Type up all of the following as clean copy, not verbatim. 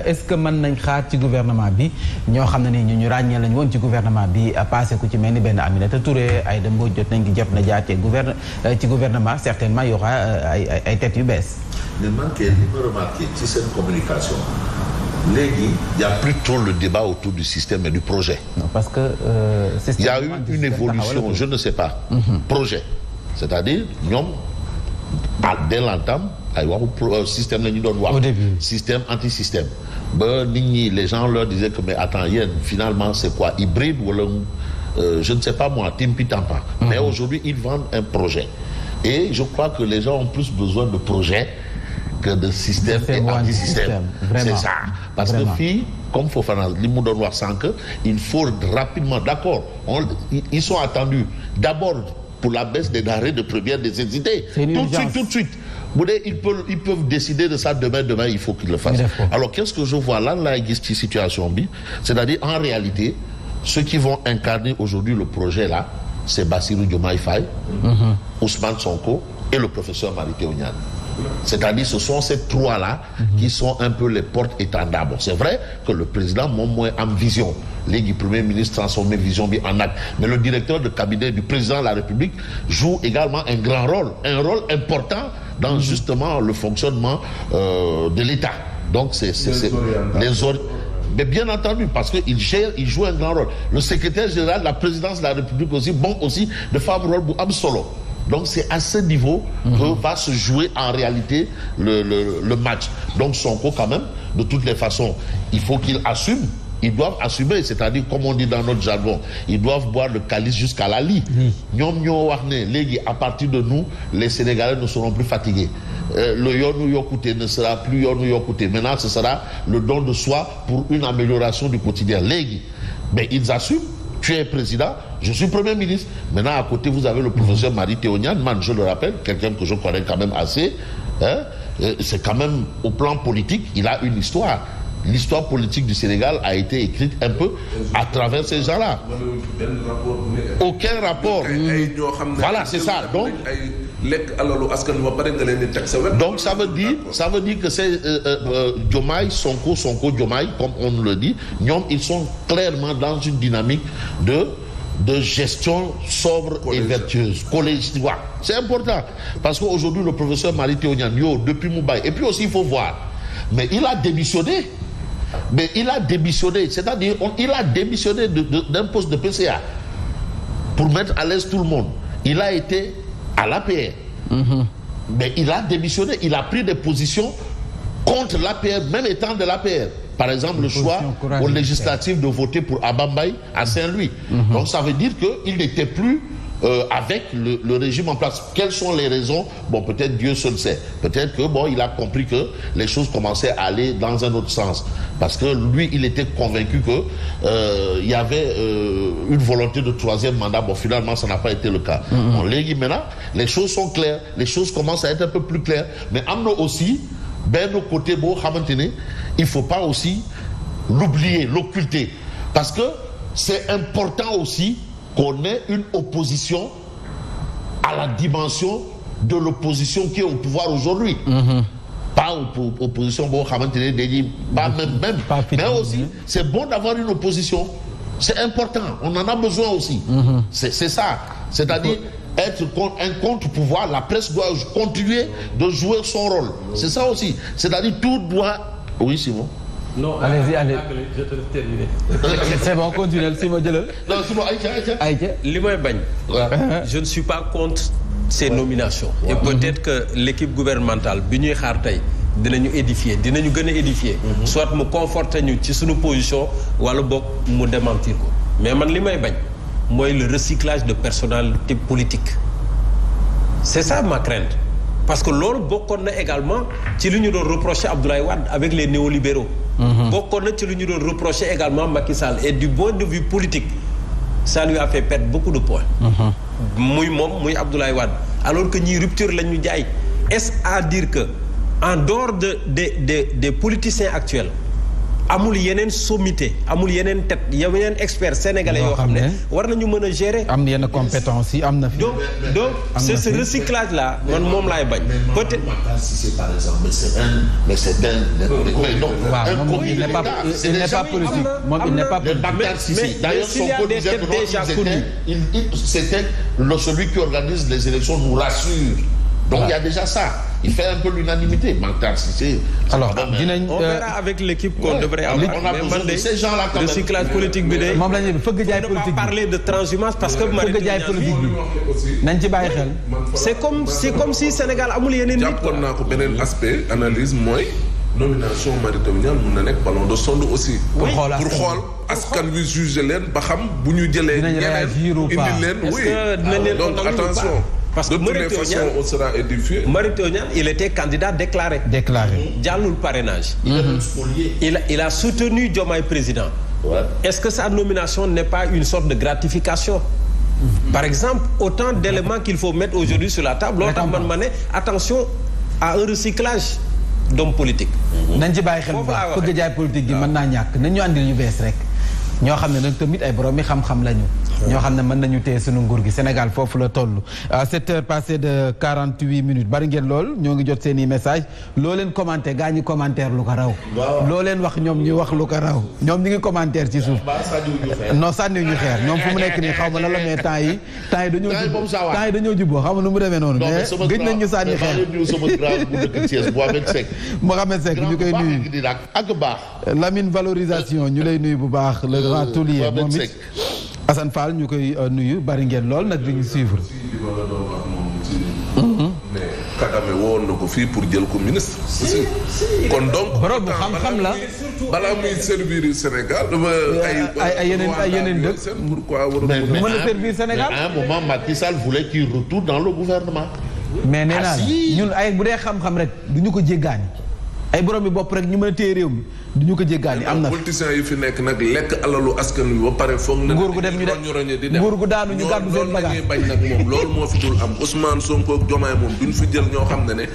est-ce que mën nañ xaar ci gouvernement bi ñoo xam ne ni ñu ràññee lañu woon ci gouvernement bi passé ku ci mel ni benn Aminata Touré Aïda Mbodj jot nañ di jot na jaar ci gouvernement certainement y aura ay têtes yu bees. mais man kay li ma remarqué ci seen communication léegi y a plus trop le débat autour du système et du projet. non parce que. il y a eu une évolution je ne sais pas. projet c'est-à-dire ñoom dès l'entame ay waxu système la ñu doon wax. au début système anti-système. ba nit ñi les gens leur disaient que mais attends yéen finalement c'est quoi hybride wala je ne sais pas moi timpi-tampa. mais aujourd'hui ils vendent un projet. et je crois que les gens ont plus besoin de projet que de système et anti-système. C'est ça. Parce que fii comme Fofana li mu doon wax sànq il faut rapidement d'accord ils sont attendus d'abord pour la baisse des denrées de première nécessité. Tout de suite. bu dee ils peuvent décider de ça demain il faut qu'ils le fassent. Alors qu'est-ce que je vois lan laay gis ci situation bi c'est-à-dire en réalité ceux qui vont incarner aujourd'hui le projet là c'est Bassirou Diomaye Faye, Ousmane Sonko et le professeur Mary Teuw Niane. C'est-à-dire ce sont ces trois-là qui sont un peu les porte-étendards. Bon, c'est vrai que le président moom mooy am vision léegi premier ministre transformé vision bi en acte mais le directeur de cabinet du président de la République joue également un grand rôle important dans justement le fonctionnement de l'État. Donc c'est mais bien entendu parce que il joue un grand rôle. Le secrétaire général de la présidence de la République aussi dafa am rôle bu am solo. Donc c'est à ce niveau que va se jouer en réalité le match. Donc Sonko quand même de toutes les façons il faut qu'il assume. Ils doivent assumer, c'est-à-dire comme on dit dans notre jargon, ils doivent boire le calice jusqu'à la lie. ñoom ñoo wax ne léegi à partir de nous les Sénégalais ne seront plus fatigués. Le yoonu yokkute ne sera plus yoonu yokkute. Maintenant ce sera le don de soi pour une amélioration du quotidien léegi. Mais ils assument. Tu es président, je suis premier ministre. Maintenant à côté vous avez le professeur Mary Teuw Niane, je le rappelle, quelqu'un que je connais quand même assez. C'est quand même au plan politique, il a une histoire. L'histoire politique du Sénégal a été écrite un peu à travers ces gens-là. Aucun rapport. Voilà, c'est ça. Donc ça veut dire que c'est Diomaye, Sonko, Diomaye, comme on le dit, ils sont clairement dans une dynamique de gestion sobre et vertueuse. Collégiale. C'est important. Parce qu'aujourd'hui, le professeur Mary Teuw Niane, depuis Moubaye, et puis aussi il faut voir, mais il a démissionné. C'est-à-dire il a démissionné d'un poste de PCA pour mettre à l'aise tout le monde. Il a été à l'APR. Mais il a démissionné, il a pris des positions contre l'APR, même étant de l'APR. Par exemple, le choix au législatif de voter pour Abba Mbaye à Saint-Louis. Donc ça veut dire qu'il n'était plus avec le régime en place. Quelles sont les raisons? Bon, peut-être Dieu seul sait. Peut-être que il a compris que les choses commençaient à aller dans un autre sens. Parce que lui, il était convaincu que il y avait une volonté de troisième mandat. Bon, finalement, ça n'a pas été le cas. Bon, léegi maintenant, les choses sont claires. Les choses commencent à être un peu plus claires. Mais am na aussi benn côté boo xamante ne il faut pas aussi l'oublier, l'occulter. Parce que c'est important aussi qu'on ait une opposition à la dimension de l'opposition qui est au pouvoir aujourd'hui. Pas opposition boo xamante ne dañuy pas même mais aussi c'est bon d'avoir une opposition. C'est important, on en a besoin aussi. C'est ça, c'est-à-dire être un contre-pouvoir. La presse doit continuer de jouer son rôle. C'est ça aussi, c'est-à-dire tout doit. Oui, Simon. Non, allez-y. Je te laisse terminer. C'est bon, continue. Simon, jëlal. Non, Simon, Aïcha. Li may bañ. Je ne suis pas contre ces nominations. Et peut-être que l'équipe gouvernementale bi ñuy xaar tey dinañu gën a édifier. Soit mu conforter ñu ci suñu position wala boog mu démentir ko. Mais man li may bañ mooy le recyclage de personnalité politique. C'est ça ma crainte. Parce que loolu bokkoon na également ci li ñu doon reprocher Abdoulaye Wade avec les néolibéraux. Bokkoon na ci li ñu doon reprocher également Macky Sall. Et du point de vue politique ça lui a fait perdre beaucoup de points. muy moom muy Abdoulaye Wade. Alors que ñii rupture la ñu jaay. Est-ce à dire que en dehors des politiciens actuels amul yeneen sommité amul yeneen tête yeneen expert sénégalais yoo xam ne war nañu mën a gérer. am na yenn compétence yi am na fi. donc c'est ce recyclage là man moom laay bañ. peut-être par exemple mais c'est un moom il n'est pas politique. moom il n'est pas politique. D'ailleurs Sonko disait que c'était celui qui organise les élections nous rassure. Donc il y a déjà ça. Il fait un peu l'unanimité. Makhtar Cissé. Alors on verra avec l'équipe qu'on devrait avoir. On a besoin de ces gens-là quand même. Recyclage politique bi de. moom la ñu fëgg jaay on ne politique va pas parler de transhumance parce que. fëgg jaay politique bi nañ ci bàyyi xel. c'est comme si Sénégal amul yeneen nit. jàppoon naa ko beneen aspect analyse mooy. nomination Mary Teuw Niane mun na nekk ballon de sonde aussi. pour xool askan wi juger leen ba xam bu ñu jëlee. dinañ réagir ou pas indi leen oui. donc attention. parce que de toutes les façons on sera édifié. Mary Teuw Niane il était candidat déclaré. jàllul parrainage. il a soutenu Diomaye président. Ouais. Est-ce que sa nomination n'est pas une sorte de gratification? Par exemple, autant d'éléments qu'il faut mettre aujourd'hui sur la table. loolu tax man ma ne attention à un recyclage d'hommes politiques. nañ ci bàyyi xel bu baax fëgg jaay politique gi mën naa ñàkk nañ ñu andil ñu bees rek ñoo xam ne nag tamit ay borom mi xam-xam lañu. ñoo xam ne mën nañu téye sunu nguur gi Sénégal foofu la toll. 7 heures passées de 48 minutes bari ngeen lool ñoo ngi jot seen i message loo leen commenté gaa ñi commentaire lu ko raw. loo leen wax ñoom ñu wax lu ko raw ñoom ñu ngi commentaire ci suuf. non sànni ñu xeer ñoom fu mu nekk nii xaw ma lan la mais temps yi dañoo juboo xaw ma nu mu demee noonu. mais gëj nañ ñu sànni xeer. Mohamed Seck ñu koy nuyu. Lamine valorisation ñu lay nuyu bu baax le grand taulier moom it. Assane Fall ñu koy nuyu bari ngeen lool nag di ñu suivre. mais Kagame wowoon na ko fii pour jël ko ministre. kon donc. borom bu xam-xam la. balaa muy servir Sénégal. ay yeneen dëkk. pourquoi mën a servir Sénégal. à un moment Macky Sall voulait qu'il retourne dans le gouvernement. mais nee naa la ñun ay bu dee xam-xam rek du ñu ko jéggaani. ay borom bi bopp rek ñu mën a téye réew mi du ñu ko jéggaani am na. politiciens yi fi nekk nag lekk alalu askan wi ba pare foog na. nguur gu dem ñu dem nguur gu daanu ñu gàddu seen bagage bañ nag moom loolu moo fi dul am Ousmane Sonko ak Diomaye moom duñ fi jël ñoo xam ne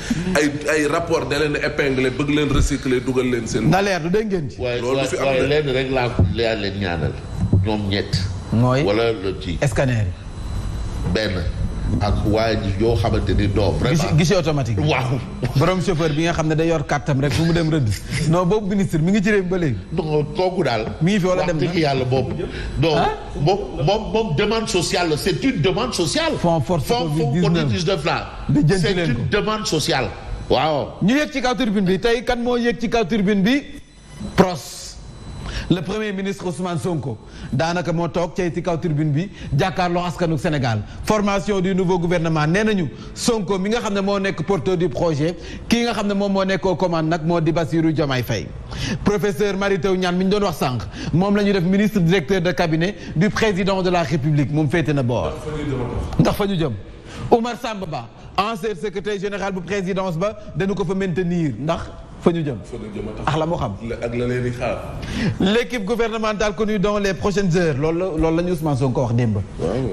ay rapport da leen épinglé bëgg leen recycler dugal leen seen. na leer du dégg ngeen ci. loolu fi am waaye leen rek laa leen ñaanal ñoom ñett. mooy wala le ci. scanner yi. benn. ak waa ji yoo xamante ni doo vraiment guichet automatique. waaw. borom chauffeur bi nga xam ne day yor kàttam rek fu mu dem rëdd. non boobu ministre mi ngi ci réew ba léegi. non kooku daal. mi ngi fi wala dem na wax dëgg yàlla boobu. donc moom demande sociale la c'est une demande sociale. fonds force Covid-19 là. c'est une demande sociale. waaw. ñu yëg ci kaw turbine bi tey kan moo yëg ci kaw turbine bi. pros. le premier ministre Ousmane Sonko daanaka moo toog ci kaw tribune bi jàkkaarloo askanu Sénégal formation du nouveau gouvernement nee nañu Sonko mi nga xam ne moo nekk porteur du projet kii nga xam ne moom moo nekk aux commandes nag moo di Bassirou Diomaye Faye professeur Mary Teuw Niane mi ñu doon wax sànq moom la ñu def ministre directeur de cabinet du président de la République moom féete na boor ndax fa ñu jëm Oumar Samba Ba ancien secrétaire général bu présidence ba dañu ko fa maintenir ndax fa ñu jëm ak la moo xam ak la leen di xaar. l'équipe gouvernementale connue dans les prochaines heures loolu la ñu Ousmane Sonko wax démb.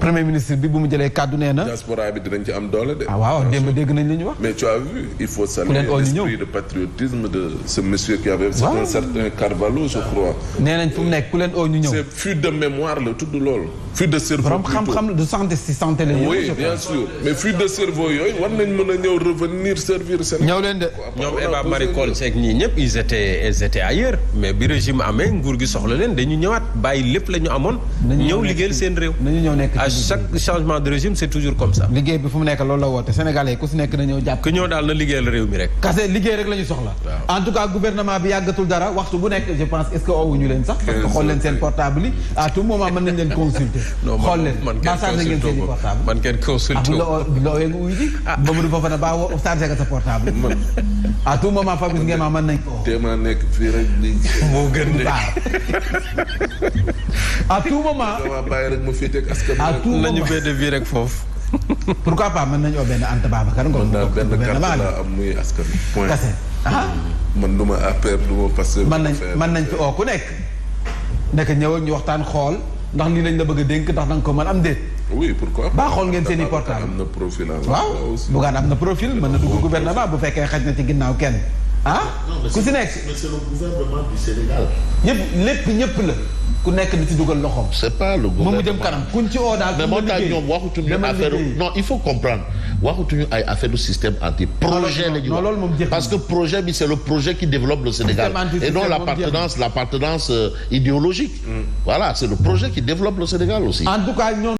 premier ministre bi bu mu jëlee kàddu nee na. diaspora bi dinañ ci am doole de. waaw démb dégg nañ li ñu wax. mais tu as vu il faut saluer l'esprit de patriotisme de ce monsieur qui avait. c'est un certain Carvalho je crois. nee nañ fu mu nekk ku leen oo ñu ñëw. c'est fuite de mémoire la tudd loolu. fuite de cerveau borom xam-xam de santé si santé la ñu. oui bien sûr mais fuite de cerveau yooyu war nañ mën a ñëw revenir servir Sénégal. ñëw leen de. ñoom Eva Marie Coll Seck ñii ñëpp ils étaient ailleurs mais bi régime amee nguur gi soxla leen dañu ñëwaat bàyyi lépp la ñu amoon. ñëw liggéeyal seen réew. nañu ñëw nekk à chaque changement de régime c'est toujours comme ça. liggéey bi fu mu nekk loolu la woote Sénégalais ku si nekk na ñëw jàpp. ku ñëw daal na liggéeyal réew mi rek. kase liggéey rek la ñu soxla. en tout cas gouvernement bi yàggatul dara waxtu bu nekk je pense est-ce que oowuñu leen sax. parce que xool leen seen portable yi à tout moment mën nañ leen consulter. xool leen ba chargé ngeen seen i portable. man kenn consulté bu la ooyee nga uyu ji. Mamadou Fofana ba chargé nga sa portable. à tout moment Fabrice Nguema mën nañ ko. nekk fii rek moo gën de. à tout moment. dama bàyyi rek ma féete ak askan à tout moment nañu féete fii rek foofu. pourquoi pas mën nañu oo benn Anta Babacar Ngom. daal benn carte la am muy askan point. kase man du ma APR du ma Pastef. mën nañ fi oo ku nekk. nekk ñëw ñu waxtaan xool ndax lii lañ la bëgg a dénk ndax danga ko mën am déet. oui pourquoi. baa xool ngeen seen i portable am na profil. waaw Bougane am na profil mën na dugg gouvernement bu fekkee xaj na ci ginnaaw kenn. ah ku si nekk. mais c'est le gouvernement du Sénégal. ñëpp la ku nekk di ci dugal loxoom. c'est pas le gouvernement moom mu jëm kanam kuñ ci oo daal. mais moo tax ñoom waxutuñu affaire non il faut comprendre waxutuñu ay affaire du système anti projet la ñu wax parce que projet bi c'est le projet qui développe le Sénégal et non l'appartenance idéologique. Voilà c'est le projet qui développe le Sénégal aussi. En tout cas ñoom